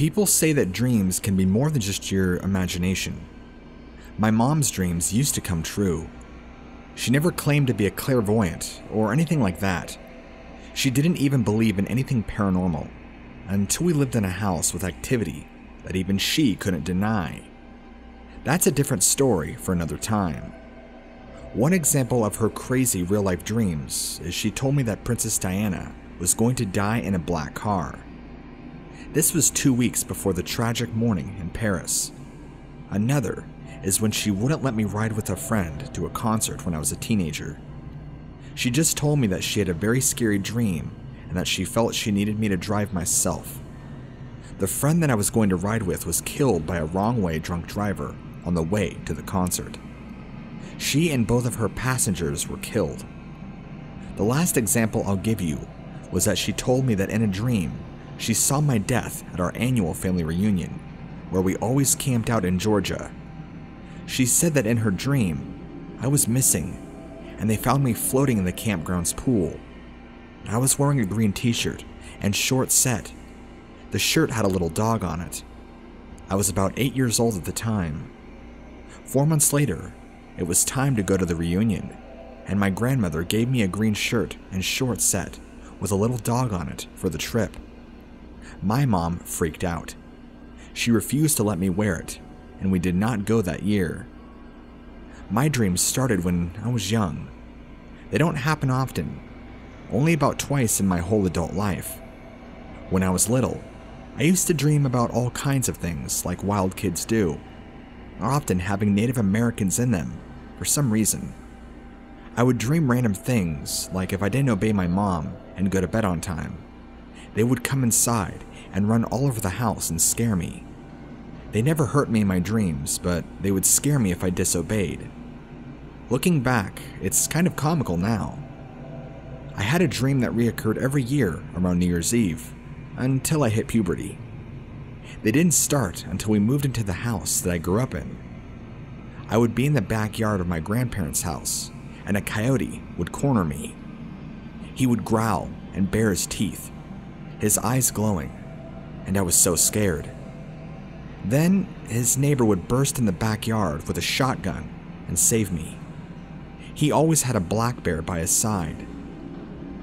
People say that dreams can be more than just your imagination. My mom's dreams used to come true. She never claimed to be a clairvoyant or anything like that. She didn't even believe in anything paranormal until we lived in a house with activity that even she couldn't deny. That's a different story for another time. One example of her crazy real-life dreams is she told me that Princess Diana was going to die in a black car. This was 2 weeks before the tragic morning in Paris. Another is when she wouldn't let me ride with a friend to a concert when I was a teenager. She just told me that she had a very scary dream and that she felt she needed me to drive myself. The friend that I was going to ride with was killed by a wrong-way drunk driver on the way to the concert. She and both of her passengers were killed. The last example I'll give you was that she told me that in a dream, she saw my death at our annual family reunion, where we always camped out in Georgia. She said that in her dream, I was missing, and they found me floating in the campground's pool. I was wearing a green t-shirt and short set. The shirt had a little dog on it. I was about 8 years old at the time. 4 months later, it was time to go to the reunion, and my grandmother gave me a green shirt and short set with a little dog on it for the trip. My mom freaked out. She refused to let me wear it, and we did not go that year. My dreams started when I was young. They don't happen often, only about twice in my whole adult life. When I was little, I used to dream about all kinds of things like wild kids do, often having Native Americans in them for some reason. I would dream random things, like if I didn't obey my mom and go to bed on time, they would come inside and run all over the house and scare me. They never hurt me in my dreams, but they would scare me if I disobeyed. Looking back, it's kind of comical now. I had a dream that reoccurred every year around New Year's Eve, until I hit puberty. They didn't start until we moved into the house that I grew up in. I would be in the backyard of my grandparents' house, and a coyote would corner me. He would growl and bare his teeth, his eyes glowing, and I was so scared. Then his neighbor would burst in the backyard with a shotgun and save me. He always had a black bear by his side.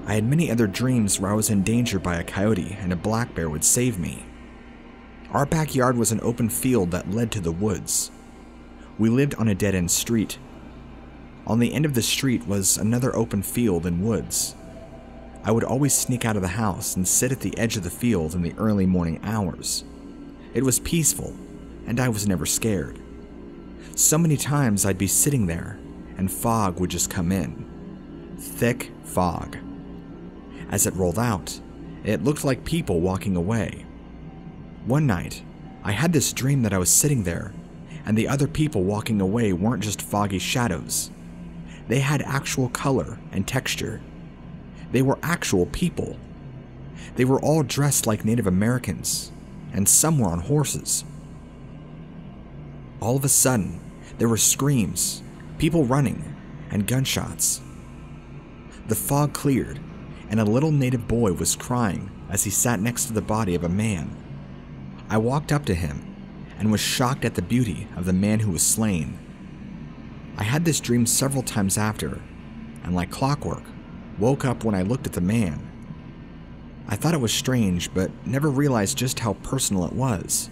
I had many other dreams where I was in danger by a coyote and a black bear would save me. Our backyard was an open field that led to the woods. We lived on a dead-end street. On the end of the street was another open field and woods. I would always sneak out of the house and sit at the edge of the field in the early morning hours. It was peaceful, and I was never scared. So many times I'd be sitting there, and fog would just come in. Thick fog. As it rolled out, it looked like people walking away. One night, I had this dream that I was sitting there, and the other people walking away weren't just foggy shadows. They had actual color and texture. They were actual people. They were all dressed like Native Americans, and some were on horses. All of a sudden, there were screams, people running, and gunshots. The fog cleared, and a little native boy was crying as he sat next to the body of a man. I walked up to him and was shocked at the beauty of the man who was slain. I had this dream several times after, and like clockwork, woke up when I looked at the man. I thought it was strange, but never realized just how personal it was.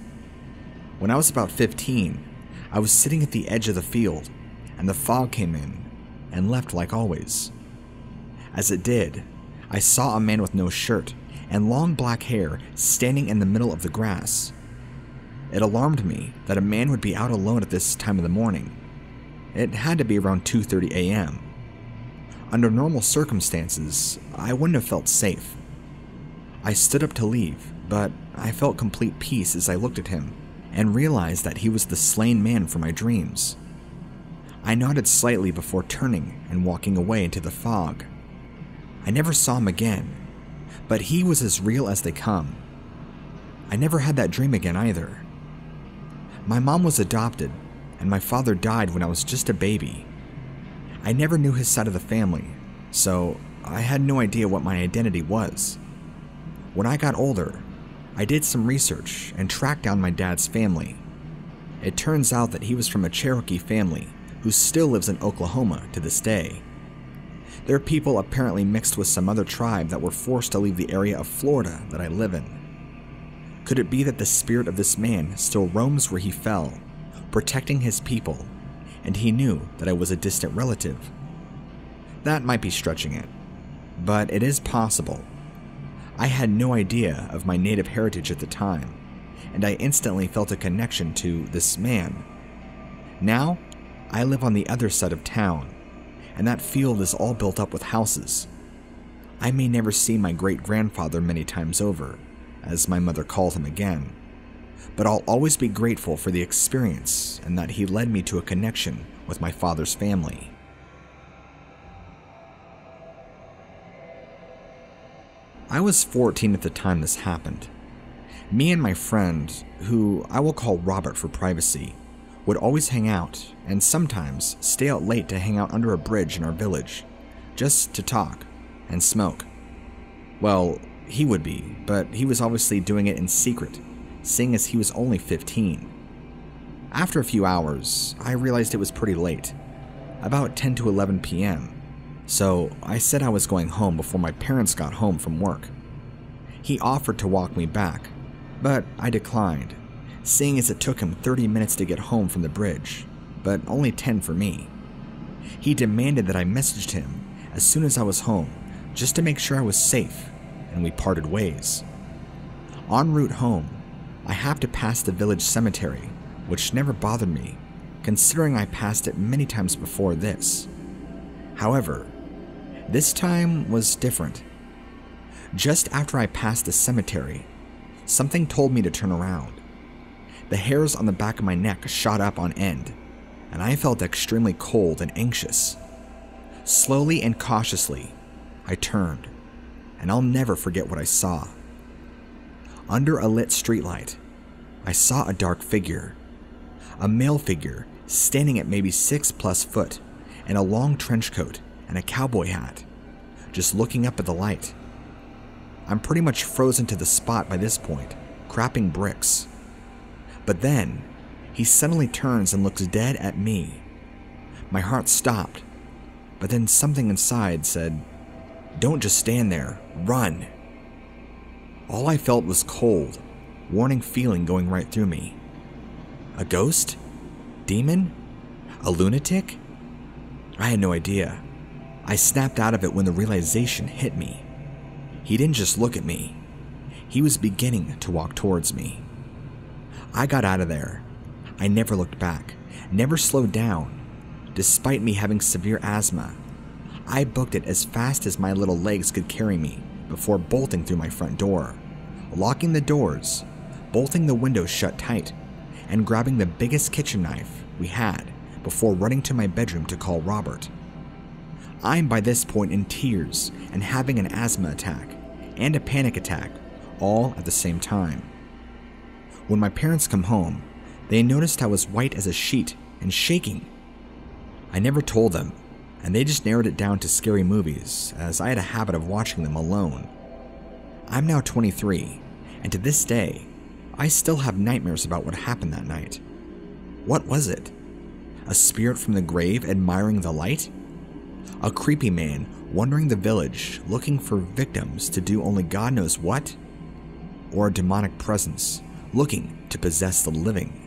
When I was about 15, I was sitting at the edge of the field, and the fog came in and left like always. As it did, I saw a man with no shirt and long black hair standing in the middle of the grass. It alarmed me that a man would be out alone at this time of the morning. It had to be around 2:30 a.m. Under normal circumstances, I wouldn't have felt safe. I stood up to leave, but I felt complete peace as I looked at him and realized that he was the slain man from my dreams. I nodded slightly before turning and walking away into the fog. I never saw him again, but he was as real as they come. I never had that dream again either. My mom was adopted, and my father died when I was just a baby. I never knew his side of the family, so I had no idea what my identity was. When I got older, I did some research and tracked down my dad's family. It turns out that he was from a Cherokee family who still lives in Oklahoma to this day. Their people apparently mixed with some other tribe that were forced to leave the area of Florida that I live in. Could it be that the spirit of this man still roams where he fell, protecting his people, and he knew that I was a distant relative? That might be stretching it, but it is possible. I had no idea of my native heritage at the time, and I instantly felt a connection to this man. Now, I live on the other side of town, and that field is all built up with houses. I may never see my great-grandfather many times over, as my mother called him again, but I'll always be grateful for the experience and that he led me to a connection with my father's family. I was 14 at the time this happened. Me and my friend, who I will call Robert for privacy, would always hang out and sometimes stay out late to hang out under a bridge in our village, just to talk and smoke. Well, he would be, but he was obviously doing it in secret, seeing as he was only 15. After a few hours, I realized it was pretty late, about 10 to 11 p.m., so I said I was going home before my parents got home from work. He offered to walk me back, but I declined, seeing as it took him 30 minutes to get home from the bridge, but only 10 for me. He demanded that I messaged him as soon as I was home, just to make sure I was safe, and we parted ways. En route home, I have to pass the village cemetery, which never bothered me, considering I passed it many times before this. However, this time was different. Just after I passed the cemetery, something told me to turn around. The hairs on the back of my neck shot up on end, and I felt extremely cold and anxious. Slowly and cautiously, I turned, and I'll never forget what I saw. Under a lit streetlight, I saw a dark figure. A male figure standing at maybe 6+ foot in a long trench coat and a cowboy hat, just looking up at the light. I'm pretty much frozen to the spot by this point, crapping bricks. But then, he suddenly turns and looks dead at me. My heart stopped, but then something inside said, "Don't just stand there, run." All I felt was cold, warning feeling going right through me. A ghost? Demon? A lunatic? I had no idea. I snapped out of it when the realization hit me. He didn't just look at me. He was beginning to walk towards me. I got out of there. I never looked back, never slowed down. Despite me having severe asthma, I booked it as fast as my little legs could carry me before bolting through my front door, locking the doors, bolting the windows shut tight, and grabbing the biggest kitchen knife we had before running to my bedroom to call Robert. I'm by this point in tears and having an asthma attack and a panic attack all at the same time. When my parents come home, they noticed I was white as a sheet and shaking. I never told them, and they just narrowed it down to scary movies, as I had a habit of watching them alone. I'm now 23, and to this day, I still have nightmares about what happened that night. What was it? A spirit from the grave admiring the light? A creepy man wandering the village looking for victims to do only God knows what? Or a demonic presence looking to possess the living?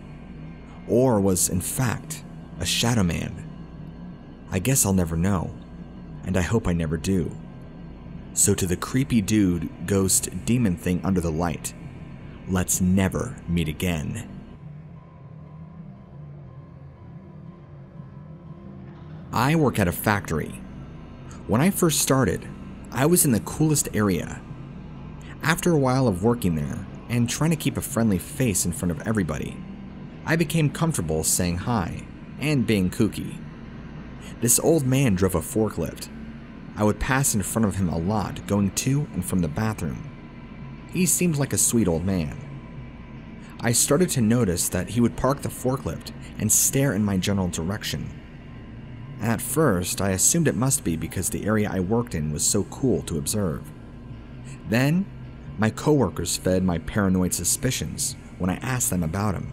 Or was, in fact, a shadow man? I guess I'll never know, and I hope I never do. So to the creepy dude, ghost, demon thing under the light, let's never meet again. I work at a factory. When I first started, I was in the coolest area. After a while of working there and trying to keep a friendly face in front of everybody, I became comfortable saying hi and being kooky. This old man drove a forklift. I would pass in front of him a lot going to and from the bathroom. He seemed like a sweet old man. I started to notice that he would park the forklift and stare in my general direction. At first, I assumed it must be because the area I worked in was so cool to observe. Then, My coworkers fed my paranoid suspicions when I asked them about him.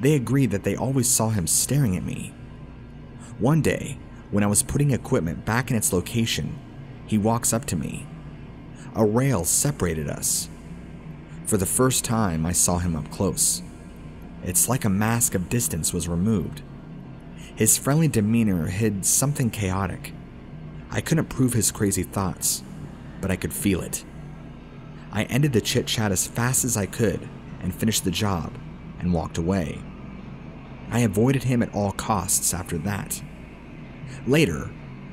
They agreed that they always saw him staring at me. One day, when I was putting equipment back in its location, he walks up to me. A rail separated us. For the first time, I saw him up close. It's like a mask of distance was removed. His friendly demeanor hid something chaotic. I couldn't prove his crazy thoughts, but I could feel it. I ended the chit-chat as fast as I could and finished the job and walked away. I avoided him at all costs after that. Later,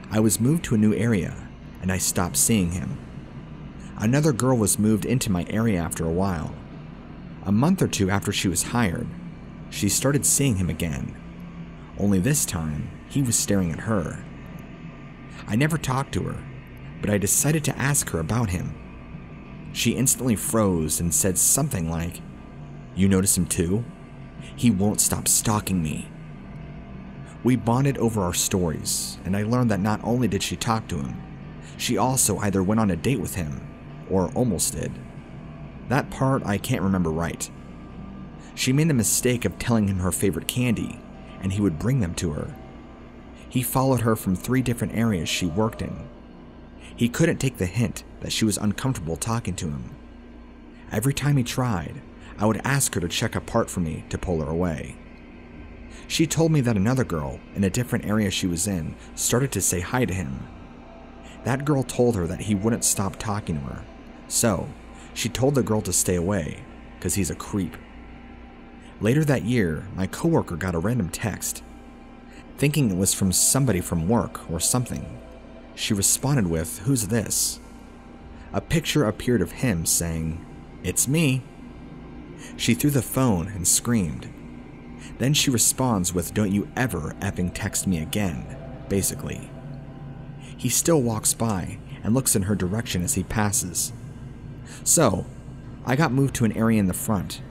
I was moved to a new area and I stopped seeing him. Another girl was moved into my area after a while. A month or two after she was hired, she started seeing him again. Only this time, he was staring at her. I never talked to her, but I decided to ask her about him. She instantly froze and said something like, "You notice him too? He won't stop stalking me." We bonded over our stories, and I learned that not only did she talk to him, she also either went on a date with him, or almost did. That part I can't remember right. She made the mistake of telling him her favorite candy, and he would bring them to her. He followed her from 3 different areas she worked in. He couldn't take the hint that she was uncomfortable talking to him. Every time he tried, I would ask her to check a part for me to pull her away. She told me that another girl in a different area she was in started to say hi to him. That girl told her that he wouldn't stop talking to her, so she told the girl to stay away because he's a creep. Later that year, my coworker got a random text. Thinking it was from somebody from work or something, she responded with, "Who's this?" A picture appeared of him saying, "It's me." She threw the phone and screamed. Then she responds with, "Don't you ever effing text me again," basically. He still walks by and looks in her direction as he passes. So, I got moved to an area in the front.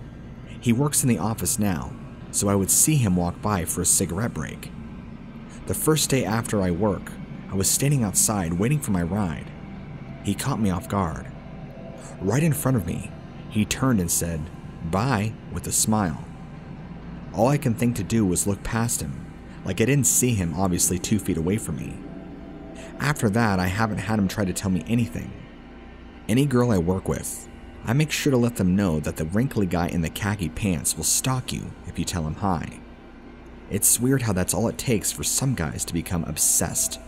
He works in the office now, so I would see him walk by for a cigarette break. The first day after I work, I was standing outside waiting for my ride. He caught me off guard. Right in front of me, he turned and said, "Bye," with a smile. All I can think to do was look past him, like I didn't see him obviously 2 feet away from me. After that, I haven't had him try to tell me anything. Any girl I work with, I make sure to let them know that the wrinkly guy in the khaki pants will stalk you if you tell him hi. It's weird how that's all it takes for some guys to become obsessed